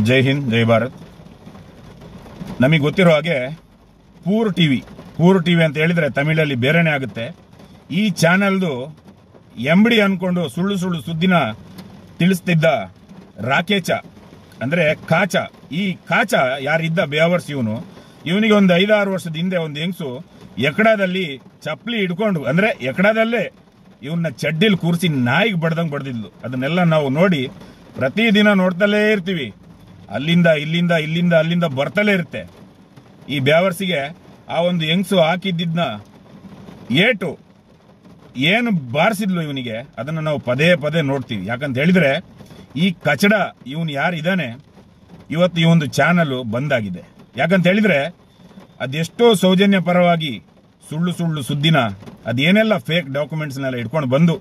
ಜೈ ಹಿಂದ್, ಜೈ ಭಾರತ್. ನಮಗೆ ಗೊತ್ತಿರೋ ಹಾಗೆ ಪೂರ್ ಟಿವಿ ಅಂತ ಹೇಳಿದ್ರೆ ತಮಿಳಲ್ಲಿ ಬೇರೆನೆ ಆಗುತ್ತೆ. ಈ ಚಾನೆಲ್ದು ಎಂಬಡಿ ಅನ್ಕೊಂಡು ಸುಳ್ಳು ಸುದ್ದಿನ ತಿಳಿಸ್ತಿದ್ದ ರಾಕೇಚ ಅಂದ್ರೆ ಕಾಚ. ಈ ಕಾಚ ಯಾರಿದ್ದ ಬೇವರ್ಸ್ ಇವನಿಗೆ ಒಂದು 5-6 ವರ್ಷದ ಹಿಂದೆ ಒಂದು ಹೆಂಗಸು ಎಕಡಾದಲ್ಲಿ ಚಪ್ಪಲಿ ಹಿಡ್ಕೊಂಡು, ಅಂದ್ರೆ ಎಕಡಾದಲ್ಲೇ ಇವನ್ನ ಚಡ್ಡಿಲ್ ಕೂರಿಸಿ ನಾಯಿಗೆ ಬಡ್ದಂಗ್ ಬಡ್ದಿದ್ಲು. ಅದನ್ನೆಲ್ಲ ನಾವು ನೋಡಿ ಪ್ರತಿದಿನ ನೋಡ್ತಲೇ ಇರ್ತೀವಿ. ಅಲ್ಲಿಂದ ಬರ್ತಲೇ ಇರುತ್ತೆ. ಈ ಬ್ಯಾವರ್ಸಿಗೆ ಆ ಒಂದು ಹೆಂಗಸು ಹಾಕಿದ್ದಿದ್ನ ಏಟು ಏನು ಬಾರಿಸಿದ್ಲು ಇವನಿಗೆ, ಅದನ್ನ ನಾವು ಪದೇ ನೋಡ್ತೀವಿ. ಯಾಕಂತ ಹೇಳಿದ್ರೆ ಈ ಕಚಡ ಇವನು ಯಾರಿದ್ದಾನೆ, ಇವತ್ತು ಈ ಒಂದು ಚಾನಲ್ ಬಂದಾಗಿದೆ. ಯಾಕಂತ ಹೇಳಿದ್ರೆ ಅದೆಷ್ಟೋ ಸೌಜನ್ಯ ಪರವಾಗಿ ಸುಳ್ಳು ಸುದ್ದಿನ ಅದೇನೆಲ್ಲ ಫೇಕ್ ಡಾಕ್ಯುಮೆಂಟ್ಸ್ನೆಲ್ಲ ಇಟ್ಕೊಂಡು ಬಂದು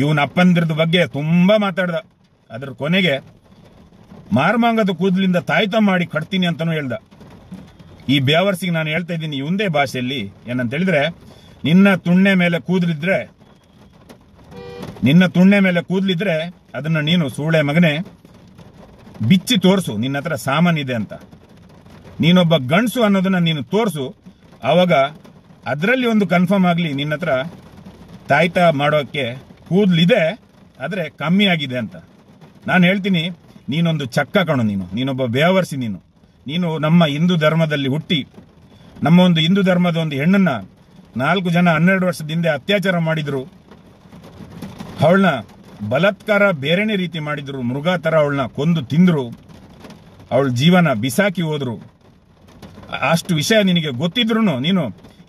ಇವನ ಅಪ್ಪಂದಿರದ ಬಗ್ಗೆ ತುಂಬಾ ಮಾತಾಡ್ದ. ಅದ್ರ ಕೊನೆಗೆ ಮಾರ್ಮಾಂಗದ ಕೂದಲಿಂದ ತಾಯ್ತ ಮಾಡಿ ಕಟ್ತೀನಿ ಅಂತಾನು ಹೇಳ್ದ. ಈ ಬ್ಯಾವರ್ಸಿಗೆ ನಾನು ಹೇಳ್ತಾ ಇದ್ದೀನಿ ಇವಂದೇ ಭಾಷೆಯಲ್ಲಿ ಏನಂತ ಹೇಳಿದ್ರೆ, ನಿನ್ನ ತುಣ್ಣೆ ಮೇಲೆ ಕೂದಲಿದ್ರೆ ಅದನ್ನ ನೀನು ಸೂಳೆ ಮಗನೇ ಬಿಚ್ಚಿ ತೋರ್ಸು, ನಿನ್ನ ಹತ್ರ ಸಾಮಾನಿದೆ ಅಂತ. ನೀನೊಬ್ಬ ಗಂಡಸು ಅನ್ನೋದನ್ನ ನೀನು ತೋರ್ಸು, ಆವಾಗ ಅದರಲ್ಲಿ ಒಂದು ಕನ್ಫರ್ಮ್ ಆಗ್ಲಿ ನಿನ್ನ ಹತ್ರ ತಾಯ್ತ ಮಾಡೋಕೆ ಕೂದಲಿದೆ, ಆದ್ರೆ ಕಮ್ಮಿ ಆಗಿದೆ ಅಂತ. ನಾನು ಹೇಳ್ತೀನಿ, ನೀನೊಂದು ಚಕ್ಕ ಕಣು, ನೀನೊಬ್ಬ ಬೇವರ್ಸಿ. ನೀನು ನಮ್ಮ ಹಿಂದೂ ಧರ್ಮದಲ್ಲಿ ಹುಟ್ಟಿ ನಮ್ಮ ಒಂದು ಹಿಂದೂ ಧರ್ಮದ ಒಂದು ಹೆಣ್ಣನ್ನ 4 ಜನ 12 ವರ್ಷದ ಹಿಂದೆ ಅತ್ಯಾಚಾರ ಮಾಡಿದ್ರು. ಅವಳನ್ನ ಬಲಾತ್ಕಾರ ಬೇರೆನೇ ರೀತಿ ಮಾಡಿದ್ರು, ಮೃಗ ತರ ಅವಳನ್ನ ಕೊಂದು ತಿಂದ್ರು, ಅವಳ ಜೀವನ ಬಿಸಾಕಿ ಹೋದ್ರು. ಅಷ್ಟು ವಿಷಯ ನಿನಗೆ ಗೊತ್ತಿದ್ರು ನೀನು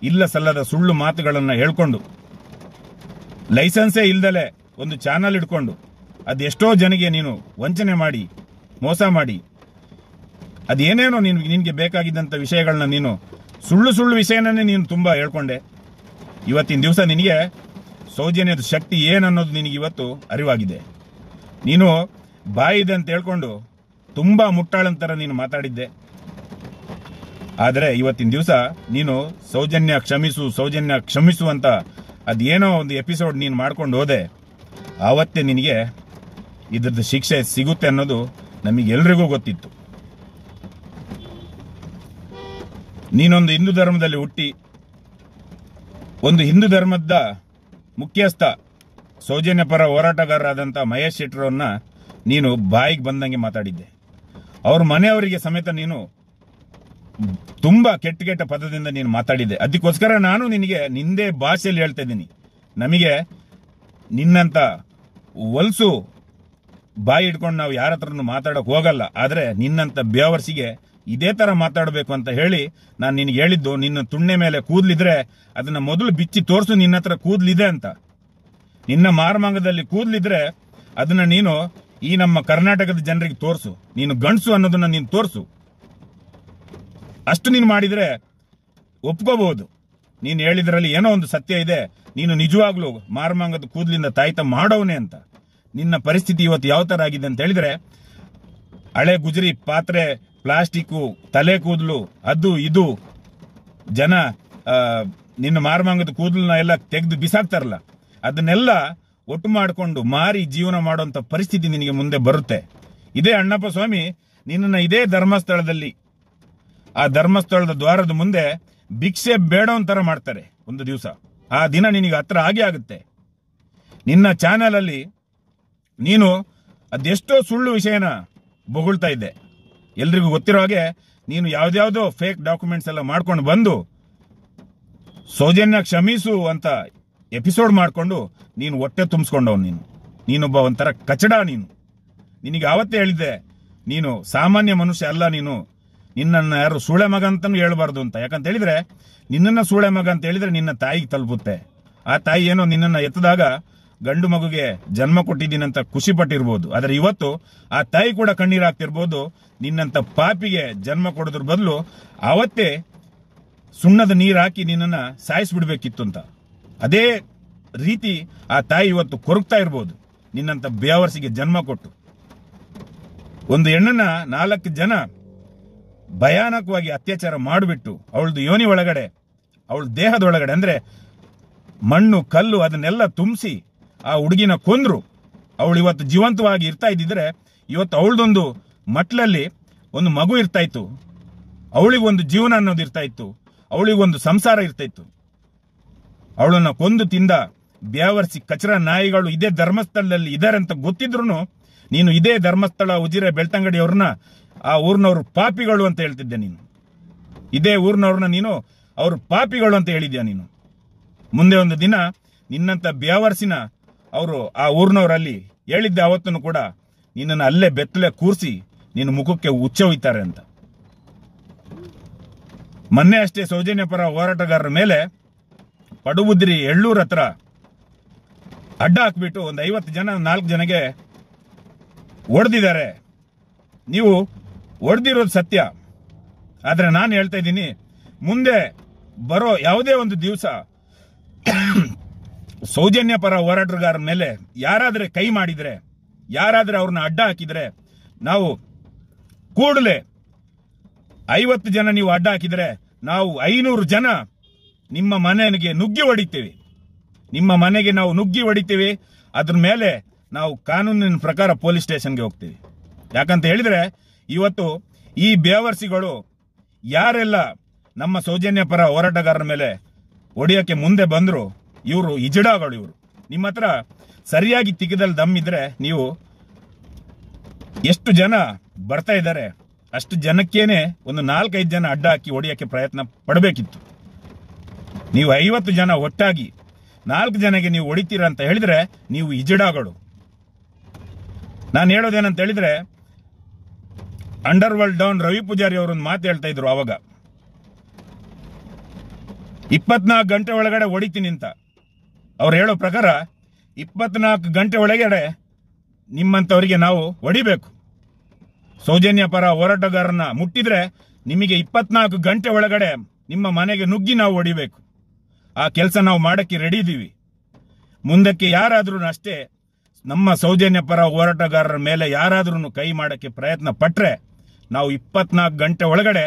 ಇಲ್ಲ ಸಲ್ಲದ ಸುಳ್ಳು ಮಾತುಗಳನ್ನ ಹೇಳ್ಕೊಂಡು, ಲೈಸೆನ್ಸೇ ಇಲ್ದಲೆ ಒಂದು ಚಾನಲ್ ಇಟ್ಕೊಂಡು ಅದೆಷ್ಟೋ ಜನಗೆ ನೀನು ವಂಚನೆ ಮಾಡಿ ಮೋಸ ಮಾಡಿ ಅದೇನೇನೋ ನಿನ್ಗೆ ಬೇಕಾಗಿದ್ದಂತ ವಿಷಯಗಳನ್ನ ನೀನು ಸುಳ್ಳು ವಿಷಯನೇ ನೀನು ತುಂಬಾ ಹೇಳ್ಕೊಂಡೆ. ಇವತ್ತಿನ ದಿವಸ ನಿನಗೆ ಸೌಜನ್ಯದ ಶಕ್ತಿ ಏನನ್ನೋದು ನಿನಗೆ ಇವತ್ತು ಅರಿವಾಗಿದೆ. ನೀನು ಬಾಯಿದೆ ಅಂತ ಹೇಳ್ಕೊಂಡು ತುಂಬಾ ಮುಟ್ಟಾಳಂತರ ನೀನು ಮಾತಾಡಿದ್ದೆ. ಆದರೆ ಇವತ್ತಿನ ದಿವಸ ನೀನು ಸೌಜನ್ಯ ಕ್ಷಮಿಸು ಅಂತ ಅದೇನೋ ಒಂದು ಎಪಿಸೋಡ್ ನೀನು ಮಾಡ್ಕೊಂಡು ಹೋದೆ, ಆವತ್ತೇ ನಿನಗೆ ಇದ್ರದ್ದು ಶಿಕ್ಷೆ ಸಿಗುತ್ತೆ ಅನ್ನೋದು ನಮಗೆಲ್ರಿಗೂ ಗೊತ್ತಿತ್ತು. ನೀನೊಂದು ಹಿಂದೂ ಧರ್ಮದಲ್ಲಿ ಹುಟ್ಟಿ ಒಂದು ಹಿಂದೂ ಧರ್ಮದ ಮುಖ್ಯಸ್ಥ ಸೌಜನ್ಯ ಪರ ಹೋರಾಟಗಾರರಾದಂಥ ಮಹೇಶ್ ಶೆಟ್ಟರನ್ನ ನೀನು ಬಾಯಿಗೆ ಬಂದಂಗೆ ಮಾತಾಡಿದ್ದೆ. ಅವ್ರ ಮನೆಯವರಿಗೆ ಸಮೇತ ನೀನು ತುಂಬಾ ಕೆಟ್ಟ ಪದದಿಂದ ನೀನು ಮಾತಾಡಿದ್ದೆ. ಅದಕ್ಕೋಸ್ಕರ ನಾನು ನಿನಗೆ ನಿಂದೇ ಭಾಷೆಯಲ್ಲಿ ಹೇಳ್ತಾ ಇದ್ದೀನಿ, ನಮಗೆ ನಿನ್ನಂತ ಹೊಲ್ಸು ಬಾಯಿ ಇಟ್ಕೊಂಡು ನಾವು ಯಾರ ಹತ್ರನು ಮಾತಾಡಕ್ ಹೋಗಲ್ಲ. ಆದ್ರೆ ನಿನ್ನಂತ ಬೇವರ್ಸಿಗೆ ಇದೇ ತರ ಮಾತಾಡಬೇಕು ಅಂತ ಹೇಳಿ ನಾನು ನಿನಗೆ ಹೇಳಿದ್ದು, ನಿನ್ನ ತುಣ್ಣೆ ಮೇಲೆ ಕೂದಲಿದ್ರೆ ಅದನ್ನ ಮೊದಲು ಬಿಚ್ಚಿ ತೋರ್ಸು, ನಿನ್ನ ಹತ್ರ ಕೂದಲಿದೆ ಅಂತ. ನಿನ್ನ ಮಾರ್ಮಾಂಗದಲ್ಲಿ ಕೂದಲಿದ್ರೆ ಅದನ್ನ ನೀನು ಈ ನಮ್ಮ ಕರ್ನಾಟಕದ ಜನರಿಗೆ ತೋರ್ಸು, ನೀನು ಗಂಡಸು ಅನ್ನೋದನ್ನ ನೀನು ತೋರ್ಸು. ಅಷ್ಟು ನೀನು ಮಾಡಿದ್ರೆ ಒಪ್ಕೋಬಹುದು. ನೀನು ಹೇಳಿದ್ರಲ್ಲಿ ಏನೋ ಒಂದು ಸತ್ಯ ಇದೆ, ನೀನು ನಿಜವಾಗ್ಲೂ ಮಾರ್ಮಾಂಗದ ಕೂದಲಿಂದ ತಾಯ್ತ ಮಾಡೋವನೇ ಅಂತ. ನಿನ್ನ ಪರಿಸ್ಥಿತಿ ಇವತ್ತು ಯಾವ ತರ ಆಗಿದೆ ಅಂತ ಹೇಳಿದ್ರೆ, ಹಳೆ ಗುಜರಿ ಪಾತ್ರೆ, ಪ್ಲಾಸ್ಟಿಕ್, ತಲೆ ಕೂದಲು, ಅದು ಇದು ಜನ ನಿನ್ನ ಮಾರ್ಮಾಂಗದ ಕೂದಲನ್ನ ಎಲ್ಲ ತೆಗೆದು ಬಿಸಾಕ್ತಾರಲ್ಲ, ಅದನ್ನೆಲ್ಲ ಒಟ್ಟು ಮಾಡಿಕೊಂಡು ಮಾರಿ ಜೀವನ ಮಾಡುವಂತ ಪರಿಸ್ಥಿತಿ ನಿನಗೆ ಮುಂದೆ ಬರುತ್ತೆ. ಇದೇ ಅಣ್ಣಪ್ಪ ಸ್ವಾಮಿ ನಿನ್ನನ್ನ ಇದೇ ಧರ್ಮಸ್ಥಳದಲ್ಲಿ, ಆ ಧರ್ಮಸ್ಥಳದ ದ್ವಾರದ ಮುಂದೆ ಭಿಕ್ಷೆ ಬೇಡವಂತರ ಮಾಡ್ತಾರೆ ಒಂದು ದಿವಸ. ಆ ದಿನ ನಿನಗೆ ಹತ್ರ ಆಗೇ ಆಗುತ್ತೆ. ನಿನ್ನ ಚಾನೆಲ್ ಅಲ್ಲಿ ನೀನು ಅದೆಷ್ಟೋ ಸುಳ್ಳು ವಿಷಯನ ಬೊಗಳ್ತಾ ಇದ್ದೆ. ಎಲ್ರಿಗೂ ಗೊತ್ತಿರೋ ಹಾಗೆ ನೀನು ಯಾವ್ದಾವ್ದೋ ಫೇಕ್ ಡಾಕ್ಯುಮೆಂಟ್ಸ್ ಎಲ್ಲ ಮಾಡ್ಕೊಂಡು ಬಂದು ಸೌಜನ್ಯ ಕ್ಷಮಿಸು ಅಂತ ಎಪಿಸೋಡ್ ಮಾಡ್ಕೊಂಡು ನೀನು ಹೊಟ್ಟೆ ತುಂಬಿಸ್ಕೊಂಡವ್. ನೀನೊಬ್ಬ ಒಂಥರ ಕಚಡ. ನಿನಗೆ ಆವತ್ತೇ ಹೇಳಿದ್ದೆ, ನೀನು ಸಾಮಾನ್ಯ ಮನುಷ್ಯ ಅಲ್ಲ. ನಿನ್ನನ್ನು ಯಾರು ಸೂಳೆ ಮಗ ಅಂತಾನು ಹೇಳ್ಬಾರ್ದು ಅಂತ. ಯಾಕಂತ ಹೇಳಿದ್ರೆ ನಿನ್ನನ್ನ ಸೂಳೆ ಮಗ ಅಂತ ಹೇಳಿದ್ರೆ ನಿನ್ನ ತಾಯಿಗೆ ತಲುಪುತ್ತೆ. ಆ ತಾಯಿ ಏನೋ ನಿನ್ನನ್ನ ಎತ್ತದಾಗ ಗಂಡು ಮಗುಗೆ ಜನ್ಮ ಕೊಟ್ಟಿದ್ದೀನಂತ ಖುಷಿ ಪಟ್ಟಿರ್ಬೋದು. ಆದ್ರೆ ಇವತ್ತು ಆ ತಾಯಿ ಕೂಡ ಕಣ್ಣೀರಾಗ್ತಿರ್ಬೋದು, ನಿನ್ನಂತ ಪಾಪಿಗೆ ಜನ್ಮ ಕೊಡೋದ್ರ ಬದಲು ಆವತ್ತೇ ಸುಣ್ಣದ ನೀರು ಹಾಕಿ ನಿನ್ನನ್ನ ಸಾಯಿಸ್ಬಿಡ್ಬೇಕಿತ್ತು ಅಂತ. ಅದೇ ರೀತಿ ಆ ತಾಯಿ ಇವತ್ತು ಕೊರಗ್ತಾ ಇರ್ಬೋದು, ನಿನ್ನಂತ ಬೇವರ್ಸಿಗೆ ಜನ್ಮ ಕೊಟ್ಟು. ಒಂದು ಹೆಣ್ಣನ್ನ 4 ಜನ ಭಯಾನಕವಾಗಿ ಅತ್ಯಾಚಾರ ಮಾಡಿಬಿಟ್ಟು ಅವಳದು ಯೋನಿ ಒಳಗಡೆ, ಅವಳ ದೇಹದೊಳಗಡೆ ಅಂದ್ರೆ ಮಣ್ಣು ಕಲ್ಲು ಅದನ್ನೆಲ್ಲ ತುಂಬಿಸಿ ಆ ಹುಡುಗಿನ ಕೊಂದ್ರು. ಅವಳು ಇವತ್ತು ಜೀವಂತವಾಗಿ ಇರ್ತಾ ಇದ್ದಿದ್ರೆ ಇವತ್ತು ಅವಳದೊಂದು ಮಟ್ಲಲ್ಲಿ ಒಂದು ಮಗು ಇರ್ತಾ ಇತ್ತು, ಅವಳಿಗೊಂದು ಜೀವನ ಅನ್ನೋದು ಇರ್ತಾ ಇತ್ತು, ಅವಳಿಗೊಂದು ಸಂಸಾರ ಇರ್ತಾ ಇತ್ತು. ಅವಳನ್ನ ಕೊಂದು ತಿಂದ ಬ್ಯಾವರ್ಸಿ ಕಚರ ನಾಯಿಗಳು ಇದೇ ಧರ್ಮಸ್ಥಳದಲ್ಲಿ ಇದ್ದಾರೆ ಅಂತ ಗೊತ್ತಿದ್ರು ನೀನು ಇದೇ ಧರ್ಮಸ್ಥಳ ಉಜಿರೆ ಬೆಳ್ತಂಗಡಿ ಅವ್ರನ್ನ ಆ ಊರಿನವರು ಪಾಪಿಗಳು ಅಂತ ಹೇಳ್ತಿದ್ದೆ. ನೀನು ಇದೇ ಊರಿನವ್ರನ್ನ ನೀನು ಅವರು ಪಾಪಿಗಳು ಅಂತ ಹೇಳಿದ್ಯಾ. ನೀನು ಮುಂದೆ ಒಂದು ದಿನ ನಿನ್ನಂತ ಬ್ಯಾವರ್ಸಿನ ಅವರು ಆ ಊರಿನವರಲ್ಲಿ ಹೇಳಿದ್ದೆ ಅವತ್ತೂ ಕೂಡ, ನಿನ್ನನ್ನು ಅಲ್ಲೇ ಬೆತ್ತಲೆ ಕೂರಿಸಿ ನಿನ್ನ ಮುಖಕ್ಕೆ ಉಚ್ಚ ಒಯ್ತಾರೆ ಅಂತ. ಮೊನ್ನೆ ಅಷ್ಟೇ ಸೌಜನ್ಯ ಪರ ಹೋರಾಟಗಾರರ ಮೇಲೆ ಪಡುಬುದ್ರಿ ಎಳ್ಳೂರ್ ಹತ್ರ ಅಡ್ಡ ಹಾಕ್ಬಿಟ್ಟು ಒಂದು 50 ಜನ 4 ಜನಗೆ ಹೊಡೆದಿದ್ದಾರೆ. ನೀವು ಹೊಡೆದಿರೋದು ಸತ್ಯ, ಆದ್ರೆ ನಾನು ಹೇಳ್ತಾ ಇದ್ದೀನಿ, ಮುಂದೆ ಬರೋ ಯಾವುದೇ ಒಂದು ದಿವಸ ಸೌಜನ್ಯ ಪರ ಹೋರಾಟಗಾರರ ಮೇಲೆ ಯಾರಾದ್ರೆ ಕೈ ಮಾಡಿದ್ರೆ, ಯಾರಾದ್ರೆ ಅವ್ರನ್ನ ಅಡ್ಡ ಹಾಕಿದ್ರೆ, ನಾವು ಕೂಡಲೇ 50 ಜನ ನೀವು ಅಡ್ಡ ಹಾಕಿದ್ರೆ ನಾವು 500 ಜನ ನಿಮ್ಮ ಮನೆಗೆ ನುಗ್ಗಿ ಹೊಡಿತೀವಿ. ನಿಮ್ಮ ಮನೆಗೆ ನಾವು ನುಗ್ಗಿ ಹೊಡಿತೀವಿ. ಅದ್ರ ಮೇಲೆ ನಾವು ಕಾನೂನಿನ ಪ್ರಕಾರ ಪೊಲೀಸ್ ಸ್ಟೇಷನ್ಗೆ ಹೋಗ್ತೀವಿ. ಯಾಕಂತ ಹೇಳಿದ್ರೆ ಇವತ್ತು ಈ ಬೇವರ್ಸಿಗಳು ಯಾರೆಲ್ಲ ನಮ್ಮ ಸೌಜನ್ಯ ಪರ ಹೋರಾಟಗಾರರ ಮೇಲೆ ಹೊಡೆಯಕ್ಕೆ ಮುಂದೆ ಬಂದ್ರು, ಇವರು ಇಜಡಾಗಳು. ಇವರು ನಿಮ್ಮ ಹತ್ರ ಸರಿಯಾಗಿ ತಿಕ್ಕದಲ್ಲಿ ದಮ್ಮಿದ್ರೆ ನೀವು ಎಷ್ಟು ಜನ ಬರ್ತಾ ಇದ್ದಾರೆ ಅಷ್ಟು ಜನಕ್ಕೇನೆ ಒಂದು 4-5 ಜನ ಅಡ್ಡ ಹಾಕಿ ಹೊಡೆಯಕ್ಕೆ ಪ್ರಯತ್ನ ಪಡಬೇಕಿತ್ತು. ನೀವು 50 ಜನ ಒಟ್ಟಾಗಿ 4 ಜನಕ್ಕೆ ನೀವು ಹೊಡಿತೀರ ಅಂತ ಹೇಳಿದ್ರೆ ನೀವು ಇಜಡಾಗಳು. ನಾನು ಹೇಳೋದೇನಂತ ಹೇಳಿದ್ರೆ, underworld don Ravi Pujari ಅವರೊಂದು ಮಾತು ಹೇಳ್ತಾ ಇದ್ರು ಅವಾಗ, 24 ಗಂಟೆ ಒಳಗಡೆ ಹೊಡಿತೀನಿ ಅಂತ. ಅವ್ರು ಹೇಳೋ ಪ್ರಕಾರ 24 ಗಂಟೆ ಒಳಗಡೆ ನಿಮ್ಮಂತವರಿಗೆ ನಾವು ಹೊಡಿಬೇಕು. ಸೌಜನ್ಯ ಪರ ಹೋರಾಟಗಾರನ ಮುಟ್ಟಿದ್ರೆ ನಿಮಗೆ 24 ಗಂಟೆ ಒಳಗಡೆ ನಿಮ್ಮ ಮನೆಗೆ ನುಗ್ಗಿ ನಾವು ಹೊಡಿಬೇಕು. ಆ ಕೆಲಸ ನಾವು ಮಾಡಕ್ಕೆ ರೆಡಿ ಇದೀವಿ. ಮುಂದಕ್ಕೆ ಯಾರಾದ್ರೂ ಅಷ್ಟೇ ನಮ್ಮ ಸೌಜನ್ಯ ಪರ ಹೋರಾಟಗಾರರ ಮೇಲೆ ಯಾರಾದ್ರೂ ಕೈ ಮಾಡಕ್ಕೆ ಪ್ರಯತ್ನ ಪಟ್ರೆ ನಾವು 24 ಗಂಟೆ ಒಳಗಡೆ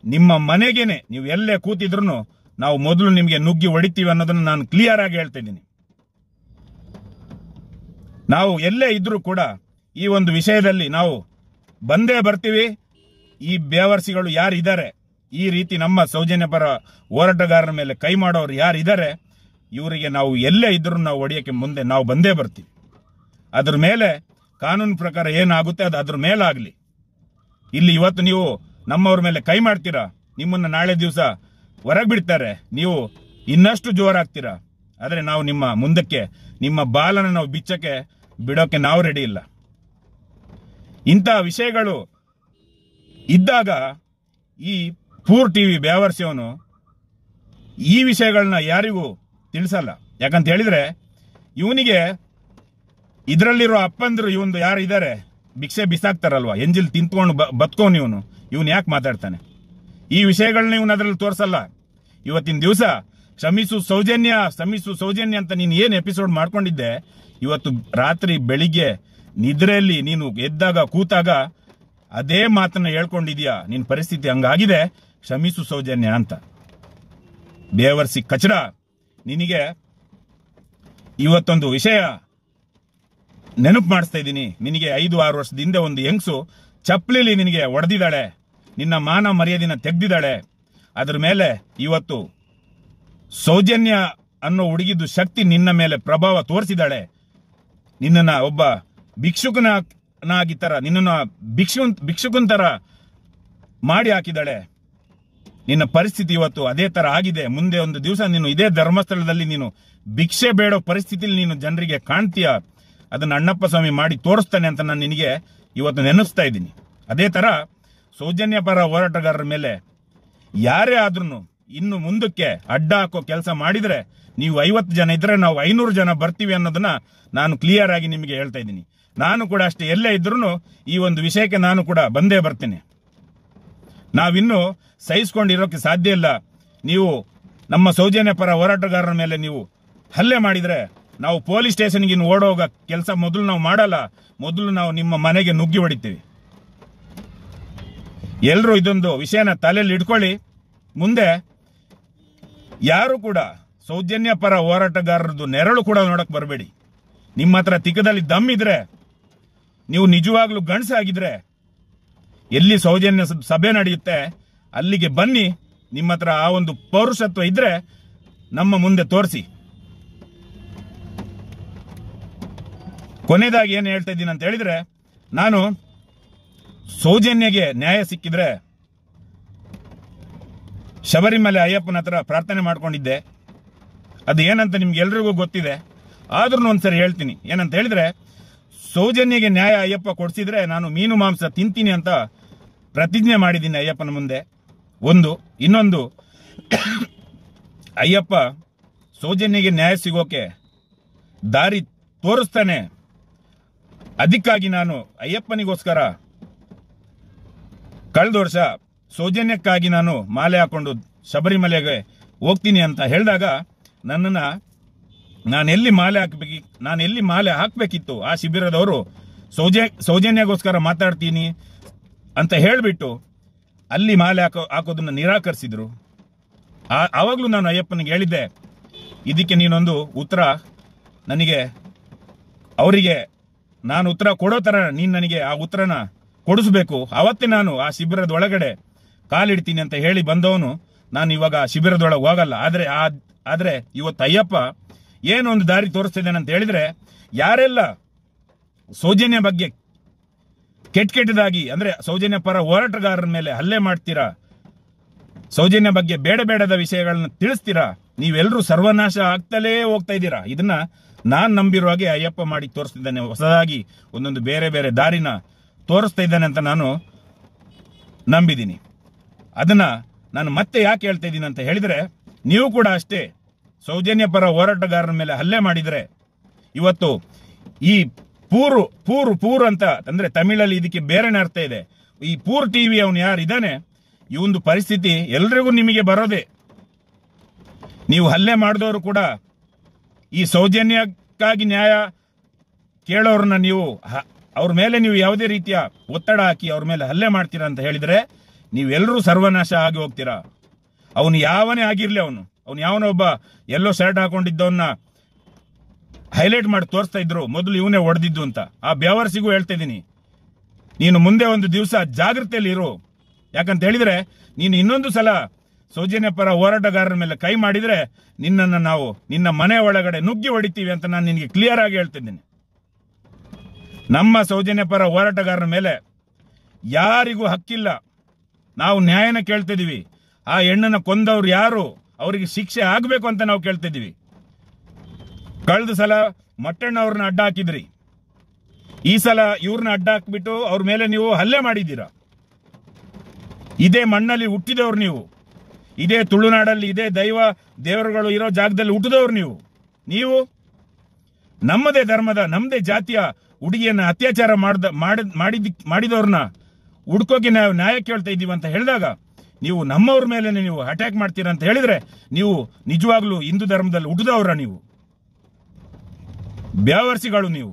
ನಿಮ್ಮ ಮನೆಗೇನೆ ನೀವು ಎಲ್ಲೇ ಕೂತಿದ್ರು ನಾವು ಮೊದಲು ನಿಮಗೆ ನುಗ್ಗಿ ಹೊಡಿತೀವಿ ಅನ್ನೋದನ್ನ ನಾನು ಕ್ಲಿಯರ್ ಆಗಿ ಹೇಳ್ತಾ ಇದ್ದೀನಿ. ನಾವು ಎಲ್ಲೇ ಇದ್ರೂ ಕೂಡ ಈ ಒಂದು ವಿಷಯದಲ್ಲಿ ನಾವು ಬಂದೇ ಬರ್ತೀವಿ. ಈ ಬೇವರ್ಸಿಗಳು ಯಾರಿದ್ದಾರೆ, ಈ ರೀತಿ ನಮ್ಮ ಸೌಜನ್ಯ ಪರ ಹೋರಾಟಗಾರರ ಮೇಲೆ ಕೈ ಮಾಡೋರು ಯಾರಿದ್ದಾರೆ, ಇವರಿಗೆ ನಾವು ಎಲ್ಲೇ ಇದ್ರೂ ನಾವು ಹೊಡೆಯಕ್ಕೆ ಮುಂದೆ ನಾವು ಬಂದೇ ಬರ್ತೀವಿ. ಅದ್ರ ಮೇಲೆ ಕಾನೂನು ಪ್ರಕಾರ ಏನಾಗುತ್ತೆ ಅದು ಅದ್ರ ಮೇಲಾಗ್ಲಿ. ಇಲ್ಲಿ ಇವತ್ತು ನೀವು ನಮ್ಮವ್ರ ಮೇಲೆ ಕೈ ಮಾಡ್ತೀರಾ, ನಿಮ್ಮನ್ನ ನಾಳೆ ದಿವಸ ಹೊರಗೆ ಬಿಡ್ತಾರೆ, ನೀವು ಇನ್ನಷ್ಟು ಜೋರಾಗ್ತೀರಾ. ಆದ್ರೆ ನಾವು ನಿಮ್ಮ ಮುಂದಕ್ಕೆ ನಿಮ್ಮ ಬಾಲನ ನಾವು ಬಿಚ್ಚಕ್ಕೆ ಬಿಡೋಕೆ ನಾವು ರೆಡಿ ಇಲ್ಲ. ಇಂಥ ವಿಷಯಗಳು ಇದ್ದಾಗ ಈ ಪೂರ್ ಟಿವಿ ಬ್ಯಾವರ್ಸಿಯವನು ಈ ವಿಷಯಗಳನ್ನ ಯಾರಿಗೂ ತಿಳಿಸಲ್ಲ. ಯಾಕಂತ ಹೇಳಿದ್ರೆ ಇವನಿಗೆ ಇದರಲ್ಲಿರೋ ಅಪ್ಪಂದ್ರು ಇವನು ಯಾರು ಇದ್ದಾರೆ ಭಿಕ್ಷೆ ಬಿಸಾಕ್ತಾರಲ್ವಾ, ಎಂಜಿಲ್ ತಿಂತ್ಕೊಂಡು ಬದುಕೋನು ಇವನು ಯಾಕೆ ಮಾತಾಡ್ತಾನೆ? ಈ ವಿಷಯಗಳನ್ನ ಇವನು ಅದರಲ್ಲಿ ತೋರಿಸಲ್ಲ. ಇವತ್ತಿನ ದಿವಸ ಶ್ರಮಿಸು ಸೌಜನ್ಯ ಅಂತ ನೀನು ಏನು ಎಪಿಸೋಡ್ ಮಾಡ್ಕೊಂಡಿದ್ದೆ, ಇವತ್ತು ರಾತ್ರಿ ಬೆಳಿಗ್ಗೆ ನಿದ್ರೆಯಲ್ಲಿ ನೀನು ಎದ್ದಾಗ ಕೂತಾಗ ಅದೇ ಮಾತನ್ನ ಹೇಳ್ಕೊಂಡಿದ್ಯಾ. ನಿನ್ನ ಪರಿಸ್ಥಿತಿ ಹಂಗಾಗಿದೆ, ಶ್ರಮಿಸು ಸೌಜನ್ಯ ಅಂತ. ಬೇವರ್ಸಿ ಕಚಡ, ನಿನಗೆ ಇವತ್ತೊಂದು ವಿಷಯ ನೆನಪು ಮಾಡಿಸ್ತಾ ಇದ್ದೀನಿ. ನಿನಗೆ 5-6 ವರ್ಷದ ಹಿಂದೆ ಒಂದು ಹೆಂಗಸು ಚಪ್ಪಲಿಲಿ ನಿನಗೆ ಹೊಡೆದಿದ್ದಾಳೆ, ನಿನ್ನ ಮಾನ ಮರ್ಯಾದಿನ ತೆಗ್ದಿದ್ದಾಳೆ. ಅದ್ರ ಮೇಲೆ ಇವತ್ತು ಸೌಜನ್ಯ ಅನ್ನೋ ಹುಡುಗಿದ್ದು ಶಕ್ತಿ ನಿನ್ನ ಮೇಲೆ ಪ್ರಭಾವ ತೋರಿಸಿದಾಳೆ. ನಿನ್ನನ್ನ ಒಬ್ಬ ಭಿಕ್ಷುಕನಾಗಿ ತರ ನಿನ್ನ ಭಿಕ್ಷುಕನ್ ತರ ಮಾಡಿ ಹಾಕಿದಾಳೆ. ನಿನ್ನ ಪರಿಸ್ಥಿತಿ ಇವತ್ತು ಅದೇ ತರ ಆಗಿದೆ. ಮುಂದೆ ಒಂದು ದಿವಸ ನೀನು ಇದೇ ಧರ್ಮಸ್ಥಳದಲ್ಲಿ ನೀನು ಭಿಕ್ಷೆ ಬೇಡೋ ಪರಿಸ್ಥಿತಿಲಿ ನೀನು ಜನರಿಗೆ ಕಾಣ್ತೀಯ. ಅದನ್ನ ಅಣ್ಣಪ್ಪ ಸ್ವಾಮಿ ಮಾಡಿ ತೋರಿಸ್ತಾನೆ ಅಂತ ನಾನು ನಿನಗೆ ಇವತ್ತು ನೆನೆಸ್ತಾ ಇದ್ದೀನಿ. ಅದೇ ತರ ಸೌಜನ್ಯ ಪರ ಹೋರಾಟಗಾರರ ಮೇಲೆ ಯಾರೇ ಆದ್ರೂ ಇನ್ನು ಮುಂದಕ್ಕೆ ಅಡ್ಡ ಹಾಕೋ ಕೆಲಸ ಮಾಡಿದ್ರೆ ನೀವು 50 ಜನ ಇದ್ರೆ ನಾವು 500 ಜನ ಬರ್ತೀವಿ ಅನ್ನೋದನ್ನ ನಾನು ಕ್ಲಿಯರ್ ಆಗಿ ನಿಮಗೆ ಹೇಳ್ತಾ ಇದ್ದೀನಿ. ನಾನು ಕೂಡ ಅಷ್ಟೇ, ಎಲ್ಲೇ ಇದ್ರೂ ಈ ಒಂದು ವಿಷಯಕ್ಕೆ ನಾನು ಕೂಡ ಬಂದೇ ಬರ್ತೀನಿ. ನಾವಿನ್ನು ಸಹಿಸ್ಕೊಂಡಿರೋಕೆ ಸಾಧ್ಯ ಇಲ್ಲ. ನೀವು ನಮ್ಮ ಸೌಜನ್ಯ ಪರ ಹೋರಾಟಗಾರರ ಮೇಲೆ ನೀವು ಹಲ್ಲೆ ಮಾಡಿದ್ರೆ ನಾವು ಪೊಲೀಸ್ ಸ್ಟೇಷನ್ಗೆ ಓಡೋಗ ಕೆಲಸ ಮೊದಲು ನಾವು ಮಾಡಲ್ಲ. ಮೊದಲು ನಾವು ನಿಮ್ಮ ಮನೆಗೆ ನುಗ್ಗಿ ಹೊಡಿತೀವಿ. ಎಲ್ಲರೂ ಇದೊಂದು ವಿಷಯನ ತಲೆಯಲ್ಲಿ ಇಟ್ಕೊಳ್ಳಿ. ಮುಂದೆ ಯಾರು ಕೂಡ ಸೌಜನ್ಯ ಪರ ಹೋರಾಟಗಾರರದ್ದು ನೆರಳು ಕೂಡ ನೋಡಕ್ ಬರಬೇಡಿ. ನಿಮ್ಮ ಹತ್ರ ತಿಕ್ಕದಲ್ಲಿ ದಮ್ ಇದ್ರೆ ನೀವು ನಿಜವಾಗ್ಲೂ ಗಂಡಸಾಗಿದ್ರೆ ಎಲ್ಲಿ ಸೌಜನ್ಯ ಸಭೆ ನಡೆಯುತ್ತೆ ಅಲ್ಲಿಗೆ ಬನ್ನಿ. ನಿಮ್ಮ ಹತ್ರ ಆ ಒಂದು ಪೌರುಷತ್ವ ಇದ್ರೆ ನಮ್ಮ ಮುಂದೆ ತೋರಿಸಿ. ಕೊನೆಯದಾಗಿ ಏನು ಹೇಳ್ತಾ ಇದ್ದೀನಿ ಅಂತ ಹೇಳಿದ್ರೆ, ನಾನು ಸೌಜನ್ಯಗೆ ನ್ಯಾಯ ಸಿಕ್ಕಿದ್ರೆ ಶಬರಿಮಲೆ ಅಯ್ಯಪ್ಪನ ಹತ್ರ ಪ್ರಾರ್ಥನೆ ಮಾಡ್ಕೊಂಡಿದ್ದೆ. ಅದು ಏನಂತ ನಿಮ್ಗೆ ಎಲ್ರಿಗೂ ಗೊತ್ತಿದೆ, ಆದ್ರೂ ಒಂದ್ಸರಿ ಹೇಳ್ತೀನಿ. ಏನಂತ ಹೇಳಿದ್ರೆ, ಸೌಜನ್ಯಗೆ ನ್ಯಾಯ ಅಯ್ಯಪ್ಪ ಕೊಡಿಸಿದ್ರೆ ನಾನು ಮೀನು ಮಾಂಸ ತಿಂತೀನಿ ಅಂತ ಪ್ರತಿಜ್ಞೆ ಮಾಡಿದ್ದೀನಿ ಅಯ್ಯಪ್ಪನ ಮುಂದೆ. ಇನ್ನೊಂದು, ಅಯ್ಯಪ್ಪ ಸೌಜನ್ಯಗೆ ನ್ಯಾಯ ಸಿಗೋಕೆ ದಾರಿ ತೋರಿಸ್ತಾನೆ. ಅದಕ್ಕಾಗಿ ನಾನು ಅಯ್ಯಪ್ಪನಿಗೋಸ್ಕರ ಕಳೆದ ವರ್ಷ ಸೌಜನ್ಯಕ್ಕಾಗಿ ನಾನು ಮಾಲೆ ಹಾಕೊಂಡು ಶಬರಿಮಲೆಗೆ ಹೋಗ್ತೀನಿ ಅಂತ ಹೇಳಿದಾಗ ನನ್ನನ್ನು ನಾನೆಲ್ಲಿ ಮಾಲೆ ಹಾಕಬೇಕಿತ್ತು ಆ ಶಿಬಿರದವರು ಸೌಜನ್ಯಗೋಸ್ಕರ ಮಾತಾಡ್ತೀನಿ ಅಂತ ಹೇಳಿಬಿಟ್ಟು ಅಲ್ಲಿ ಮಾಲೆ ಹಾಕೋದನ್ನ ನಿರಾಕರಿಸಿದ್ರು. ಆವಾಗಲೂ ನಾನು ಅಯ್ಯಪ್ಪನಿಗೆ ಹೇಳಿದ್ದೆ, ಇದಕ್ಕೆ ನೀನೊಂದು ಉತ್ತರ ನನಗೆ, ಅವರಿಗೆ ನಾನು ಉತ್ತರ ಕೊಡೋ ಥರ ನೀನು ನನಗೆ ಆ ಉತ್ತರನ ಕೊಡಿಸ್ಬೇಕು. ಅವತ್ತೇ ನಾನು ಆ ಶಿಬಿರದ ಒಳಗಡೆ ಕಾಲಿಡ್ತೀನಿ ಅಂತ ಹೇಳಿ ಬಂದವನು. ನಾನು ಇವಾಗ ಶಿಬಿರದೊಳಗೆ ಹೋಗಲ್ಲ. ಆದರೆ ಇವತ್ತು ಅಯ್ಯಪ್ಪ ಏನೊಂದು ದಾರಿ ತೋರಿಸ್ತಿದ್ದೇನೆ ಅಂತ ಹೇಳಿದ್ರೆ, ಯಾರೆಲ್ಲ ಸೌಜನ್ಯ ಬಗ್ಗೆ ಕೆಟ್ಟದಾಗಿ ಅಂದ್ರೆ ಸೌಜನ್ಯ ಪರ ಹೋರಾಟಗಾರರ ಮೇಲೆ ಹಲ್ಲೆ ಮಾಡ್ತೀರಾ, ಸೌಜನ್ಯ ಬಗ್ಗೆ ಬೇಡದ ವಿಷಯಗಳನ್ನ ತಿಳಿಸ್ತೀರಾ, ನೀವೆಲ್ಲರೂ ಸರ್ವನಾಶ ಆಗ್ತಲೇ ಹೋಗ್ತಾ ಇದ್ದೀರಾ. ಇದನ್ನ ನಾನ್ ನಂಬಿರುವ ಹಾಗೆ ಅಯ್ಯಪ್ಪ ಮಾಡಿ ತೋರಿಸ್ತಿದ್ದಾನೆ. ಹೊಸದಾಗಿ ಒಂದೊಂದು ಬೇರೆ ದಾರಿನ ತೋರಿಸ್ತಾ ಇದ್ದಾನೆ ಅಂತ ನಾನು ನಂಬಿದ್ದೀನಿ. ಅದನ್ನ ನಾನು ಮತ್ತೆ ಯಾಕೆ ಹೇಳ್ತಾ ಇದ್ದೀನಿ ಅಂತ ಹೇಳಿದ್ರೆ, ನೀವು ಕೂಡ ಅಷ್ಟೇ ಸೌಜನ್ಯ ಪರ ಹೋರಾಟಗಾರರ ಮೇಲೆ ಹಲ್ಲೆ ಮಾಡಿದ್ರೆ, ಇವತ್ತು ಈ ಪೂರ್ ಅಂತ ಅಂದ್ರೆ ತಮಿಳಲ್ಲಿ ಇದಕ್ಕೆ ಬೇರೆನೇ ಅರ್ಥ ಇದೆ. ಈ ಪೂರ್ ಟಿವಿ ಅವನು ಯಾರು ಇದ್ದಾನೆ, ಈ ಒಂದು ಪರಿಸ್ಥಿತಿ ಎಲ್ರಿಗೂ ನಿಮಗೆ ಬರೋದೆ. ನೀವು ಹಲ್ಲೆ ಮಾಡಿದವರು ಕೂಡ ಈ ಸೌಜನ್ಯಕ್ಕಾಗಿ ನ್ಯಾಯ ಕೇಳೋರನ್ನ ನೀವು ಅವ್ರ ಮೇಲೆ ನೀವು ಯಾವುದೇ ರೀತಿಯ ಒತ್ತಡ ಹಾಕಿ ಅವ್ರ ಮೇಲೆ ಹಲ್ಲೆ ಮಾಡ್ತೀರಾ ಅಂತ ಹೇಳಿದ್ರೆ ನೀವೆಲ್ಲರೂ ಸರ್ವನಾಶ ಆಗಿ ಹೋಗ್ತೀರಾ. ಅವನು ಯಾವನೇ ಆಗಿರ್ಲಿ, ಅವನು ಯಾವನೋ ಒಬ್ಬ ಎಲ್ಲೋ ಶರ್ಟ್ ಹಾಕೊಂಡಿದ್ದವನ್ನ ಹೈಲೈಟ್ ಮಾಡಿ ತೋರಿಸ್ತಾ ಇದ್ರು, ಮೊದಲು ಇವನೇ ಹೊಡೆದಿದ್ದು ಅಂತ. ಆ ಬ್ಯಾವರ್ಸಿಗೂ ಹೇಳ್ತಾ ಇದ್ದೀನಿ, ನೀನು ಮುಂದೆ ಒಂದು ದಿವಸ ಜಾಗೃತೆಯಲ್ಲಿ ಇರು. ಯಾಕಂತ ಹೇಳಿದ್ರೆ ನೀನು ಇನ್ನೊಂದು ಸಲ ಸೌಜನ್ಯ ಪರ ಹೋರಾಟಗಾರರ ಮೇಲೆ ಕೈ ಮಾಡಿದ್ರೆ ನಿನ್ನನ್ನು ನಾವು ನಿನ್ನ ಮನೆ ಒಳಗಡೆ ನುಗ್ಗಿ ಹೊಡಿತೀವಿ ಅಂತ ನಾನು ನಿನಗೆ ಕ್ಲಿಯರ್ ಆಗಿ ಹೇಳ್ತಿದ್ದೀನಿ. ನಮ್ಮ ಸೌಜನ್ಯ ಪರ ಹೋರಾಟಗಾರರ ಮೇಲೆ ಯಾರಿಗೂ ಹಕ್ಕಿಲ್ಲ. ನಾವು ನ್ಯಾಯನ ಕೇಳ್ತಿದೀವಿ. ಆ ಹೆಣ್ಣನ್ನ ಕೊಂದವ್ರು ಯಾರು, ಅವರಿಗೆ ಶಿಕ್ಷೆ ಆಗ್ಬೇಕು ಅಂತ ನಾವು ಕೇಳ್ತಿದೀವಿ. ಕಳೆದ ಸಲ ಮಟ್ಟಣ್ಣವ್ರನ್ನ ಅಡ್ಡ ಹಾಕಿದ್ರಿ, ಈ ಸಲ ಇವ್ರನ್ನ ಅಡ್ಡ ಹಾಕ್ಬಿಟ್ಟು ಅವ್ರ ಮೇಲೆ ನೀವು ಹಲ್ಲೆ ಮಾಡಿದ್ದೀರಾ. ಇದೇ ಮಣ್ಣಲ್ಲಿ ಹುಟ್ಟಿದವ್ರು ನೀವು, ಇದೇ ತುಳುನಾಡಲ್ಲಿ ಇದೇ ದೇವರುಗಳು ಇರೋ ಜಾಗದಲ್ಲಿ ಹುಟ್ಟಿದವ್ರು ನೀವು ನಮ್ಮದೇ ಧರ್ಮದ ನಮ್ಮದೇ ಜಾತಿಯ ಹುಡುಗಿಯನ್ನ ಅತ್ಯಾಚಾರ ಮಾಡಿದವ್ರನ್ನ ಹುಡ್ಕೋಕೆ ನಾವು ನ್ಯಾಯ ಕೇಳ್ತಾ ಇದ್ದೀವಿ ಅಂತ ಹೇಳಿದಾಗ ನೀವು ನಮ್ಮವ್ರ ಮೇಲೆ ನೀವು ಅಟ್ಯಾಕ್ ಮಾಡ್ತೀರಾ ಅಂತ ಹೇಳಿದ್ರೆ ನೀವು ನಿಜವಾಗ್ಲೂ ಹಿಂದೂ ಧರ್ಮದಲ್ಲಿ ಹುಟ್ಟಿದವ್ರ, ನೀವು ಬ್ಯಾವರ್ಸಿಗಳು ನೀವು.